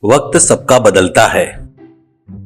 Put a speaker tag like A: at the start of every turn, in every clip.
A: वक्त सबका बदलता है।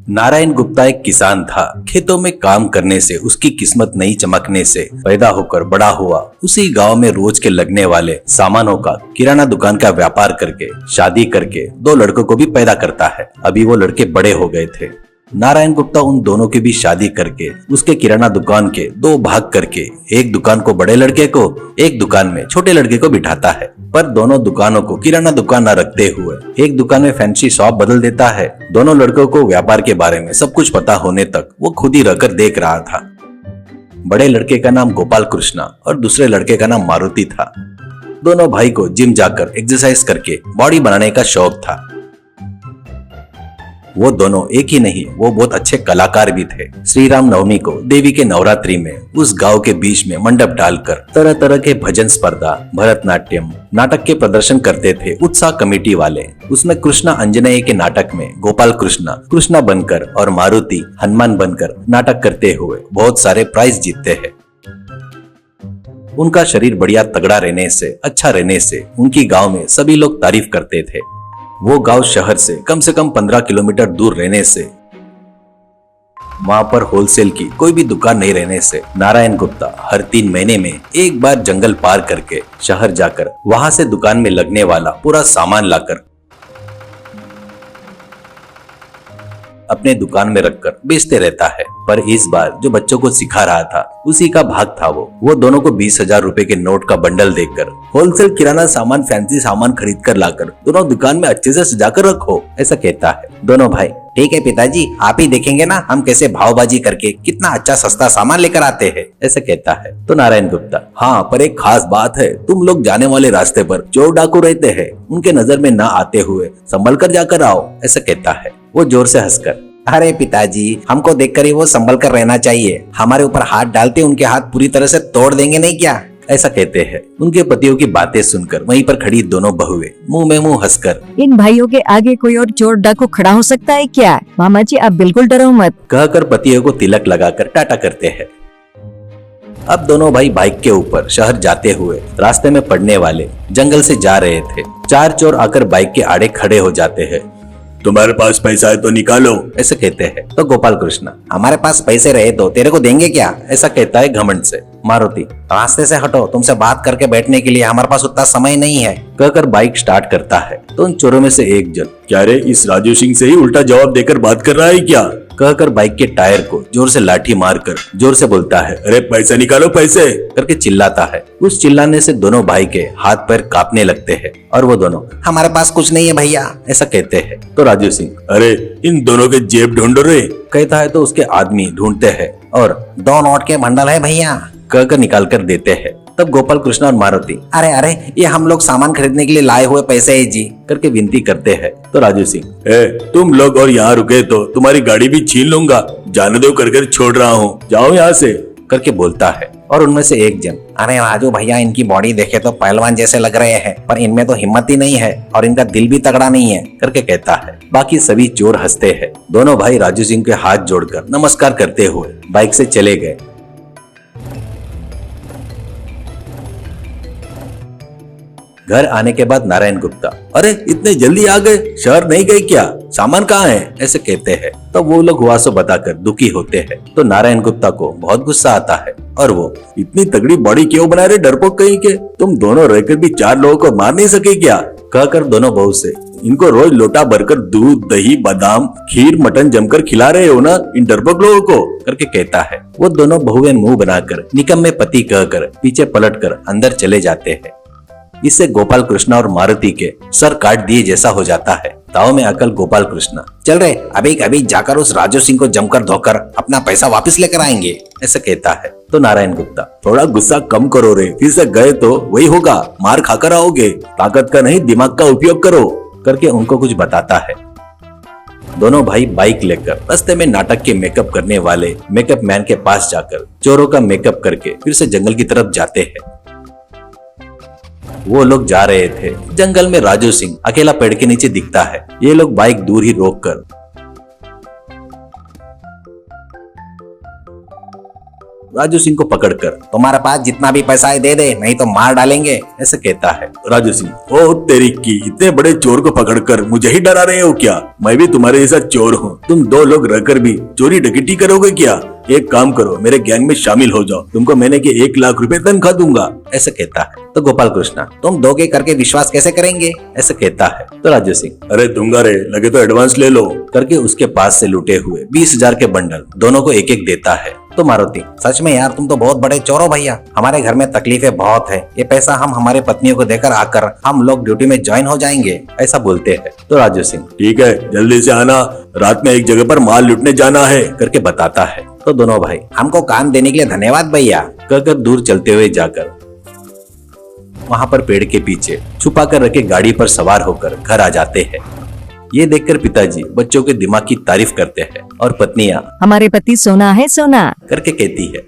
A: नारायण गुप्ता एक किसान था। खेतों में काम करने से उसकी किस्मत नहीं चमकने से पैदा होकर बड़ा हुआ। उसी गांव में रोज के लगने वाले सामानों का किराना दुकान का व्यापार करके शादी करके दो लड़कों को भी पैदा करता है। अभी वो लड़के बड़े हो गए थे। नारायण गुप्ता उन दोनों की भी शादी करके उसके किराना दुकान के दो भाग करके एक दुकान को बड़े लड़के को, एक दुकान में छोटे लड़के को बिठाता है। पर दोनों दुकानों को किराना दुकान न रखते हुए एक दुकान में फैंसी शॉप बदल देता है। दोनों लड़कों को व्यापार के बारे में सब कुछ पता होने तक वो खुद ही रहकर देख रहा था। बड़े लड़के का नाम गोपाल कृष्णा और दूसरे लड़के का नाम मारुति था। दोनों भाई को जिम जाकर एक्सरसाइज करके बॉडी बनाने का शौक था। वो दोनों एक ही नहीं, वो बहुत अच्छे कलाकार भी थे। श्री राम नवमी को देवी के नवरात्रि में उस गांव के बीच में मंडप डालकर तरह तरह के भजन स्पर्धा, भरतनाट्यम, नाटक के प्रदर्शन करते थे उत्साह कमेटी वाले। उसमें कृष्णा अंजनेय के नाटक में गोपाल कृष्णा बनकर और मारुति हनुमान बनकर नाटक करते हुए बहुत सारे प्राइज जीतते हैं। उनका शरीर बढ़िया तगड़ा रहने से, अच्छा रहने से उनकी गांव में सभी लोग तारीफ करते थे। वो गांव शहर से कम 15 किलोमीटर दूर रहने से, वहां पर होलसेल की कोई भी दुकान नहीं रहने से नारायण गुप्ता हर 3 महीने में एक बार जंगल पार करके शहर जाकर वहां से दुकान में लगने वाला पूरा सामान लाकर अपने दुकान में रखकर बेचते रहता है। पर इस बार जो बच्चों को सिखा रहा था उसी का भाग था वो दोनों को 20,000 रुपए के नोट का बंडल देकर होलसेल किराना सामान, फैंसी सामान खरीद कर लाकर दोनों दुकान में अच्छे से सजाकर रखो, ऐसा कहता है। दोनों भाई, ठीक है पिताजी, आप ही देखेंगे ना हम कैसे भावबाजी करके कितना अच्छा सस्ता सामान लेकर आते हैं, ऐसा कहता है। तो नारायण गुप्ता, हाँ पर एक खास बात है, तुम लोग जाने वाले रास्ते पर चोर डाकू रहते हैं, उनके नजर में न आते हुए संभल कर जाकर आओ, ऐसा कहता है। वो जोर से हंसकर, अरे पिताजी, हमको देखकर ही वो संभल कर रहना चाहिए, हमारे ऊपर हाथ डालते उनके हाथ पूरी तरह से तोड़ देंगे नहीं क्या, ऐसा कहते हैं। उनके पतियों की बातें सुनकर वहीं पर खड़ी दोनों बहुएं मुंह में मुंह हंसकर,
B: इन भाइयों के आगे कोई और चोर डाकू खड़ा हो सकता है क्या? मामा जी आप बिल्कुल डरो मत,
A: कहकर पतियों को तिलक लगाकर टाटा करते हैं। अब दोनों भाई बाइक के ऊपर शहर जाते हुए रास्ते में पड़ने वाले जंगल से जा रहे थे। 4 चोर आकर बाइक के आड़े खड़े हो जाते हैं। तुम्हारे पास पैसा है तो निकालो, ऐसे कहते हैं। तो गोपाल कृष्णा, हमारे पास पैसे रहे तो तेरे को देंगे क्या, ऐसा कहता है घमंड से। मारुति, रास्ते से हटो, तुमसे बात करके बैठने के लिए हमारे पास उतना समय नहीं है, कहकर बाइक स्टार्ट करता है। तो उन चोरों में से एक जन, क्या रे इस राजू सिंह से ही उल्टा जवाब देकर बात कर रहा है क्या, कहकर बाइक के टायर को जोर से लाठी मारकर जोर से बोलता है, अरे पैसे निकालो पैसे, करके चिल्लाता है। उस चिल्लाने से दोनों भाई के हाथ पैर कांपने लगते हैं और वो दोनों, हमारे पास कुछ नहीं है भैया, ऐसा कहते हैं। तो राजू सिंह, अरे इन दोनों के जेब ढूंढो रे, कहता है। तो उसके आदमी ढूंढते हैं और 2 नोट के बंडल है भैया, कहकर निकाल कर देते हैं। तब गोपाल कृष्णा और मारुति, अरे अरे ये हम लोग सामान खरीदने के लिए लाए हुए पैसे है जी, करके विनती करते हैं। तो राजू सिंह, तुम लोग और यहाँ रुके तो तुम्हारी गाड़ी भी छीन लूंगा, जाने दो कर छोड़ रहा हूँ, जाओ यहाँ से, करके बोलता है। और उनमें से एक जन, अरे राजू भैया इनकी बॉडी देखे तो पहलवान जैसे लग रहे हैं, पर इनमें तो हिम्मत ही नहीं है और इनका दिल भी तगड़ा नहीं है, करके कहता है। बाकी सभी चोर हंसते हैं। दोनों भाई राजू सिंह के हाथ जोड़कर नमस्कार करते हुए बाइक से चले गए। घर आने के बाद नारायण गुप्ता, अरे इतने जल्दी आ गए, शहर नहीं गए क्या, सामान कहाँ है, ऐसे कहते हैं। तो वो लोग हुआ सो बताकर दुखी होते हैं। तो नारायण गुप्ता को बहुत गुस्सा आता है और वो, इतनी तगड़ी बॉडी क्यों बना रहे डरपोक कहीं के, तुम दोनों रहकर भी 4 लोगों को मार नहीं सके क्या, कहकर दोनों बहू से, इनको रोज लोटा भरकर दूध, दही, बादाम, खीर, मटन जमकर खिला रहे हो ना इन डरपोक लोगों को, करके कहता है। वो दोनों बहुएं मुंह बनाकर निकम्मे पति कहकर पीछे पलटकर अंदर चले जाते हैं। इससे गोपाल कृष्णा और मारुति के सर काट दिए जैसा हो जाता है। ताव में आकर गोपाल कृष्णा, चल रहे अभी अभी जाकर उस राजू सिंह को जमकर धोकर अपना पैसा वापस लेकर आएंगे, ऐसा कहता है। तो नारायण गुप्ता, थोड़ा गुस्सा कम करो रे, फिर से गए तो वही होगा, मार खाकर आओगे, ताकत का नहीं दिमाग का उपयोग करो, करके उनको कुछ बताता है। दोनों भाई बाइक लेकर रास्ते में नाटक के मेकअप करने वाले मेकअप मैन के पास जाकर चोरों का मेकअप करके फिर से जंगल की तरफ जाते हैं। वो लोग जा रहे थे। जंगल में राजू सिंह अकेला पेड़ के नीचे दिखता है। ये लोग बाइक दूर ही रोककर राजू सिंह को पकड़कर तुम्हारे पास जितना भी पैसा है दे दे, नहीं तो मार डालेंगे, ऐसे कहता है। राजू सिंह, ओ तेरी की, इतने बड़े चोर को पकड़कर मुझे ही डरा रहे हो क्या? मैं भी तुम्हारे जैसा चोर हूँ। तुम दो लोग रहकर भी चोरी डकैती करोगे क्या? एक काम करो, मेरे गैंग में शामिल हो जाओ, तुमको महीने के 1 लाख रुपए तनख्वाह दूंगा, ऐसे कहता है। तो गोपाल कृष्णा, तुम दोगे करके विश्वास कैसे करेंगे, ऐसे कहता है। तो राजू सिंह, अरे दूंगा रे, लगे तो एडवांस ले लो, करके उसके पास से लूटे हुए 20,000 के बंडल दोनों को एक एक देता है। तो मारुति, सच में यार तुम तो बहुत बड़े चोर हो भैया, हमारे घर में तकलीफें बहुत है, ये पैसा हम हमारे पत्नियों को देकर आकर हम लोग ड्यूटी में ज्वाइन हो जाएंगे, ऐसा बोलते हैं। तो राजू सिंह, ठीक है, जल्दी से आना, रात में एक जगह पर माल लूटने जाना है, करके बताता है। तो दोनों भाई, हमको काम देने के लिए धन्यवाद भैया, कहकर दूर चलते हुए जाकर वहाँ पर पेड़ के पीछे छुपा कर रखे गाड़ी पर सवार होकर घर आ जाते हैं। ये देखकर पिताजी बच्चों के दिमाग की तारीफ करते हैं और पत्नियां
B: हमारे पति सोना है सोना
A: करके कहती है।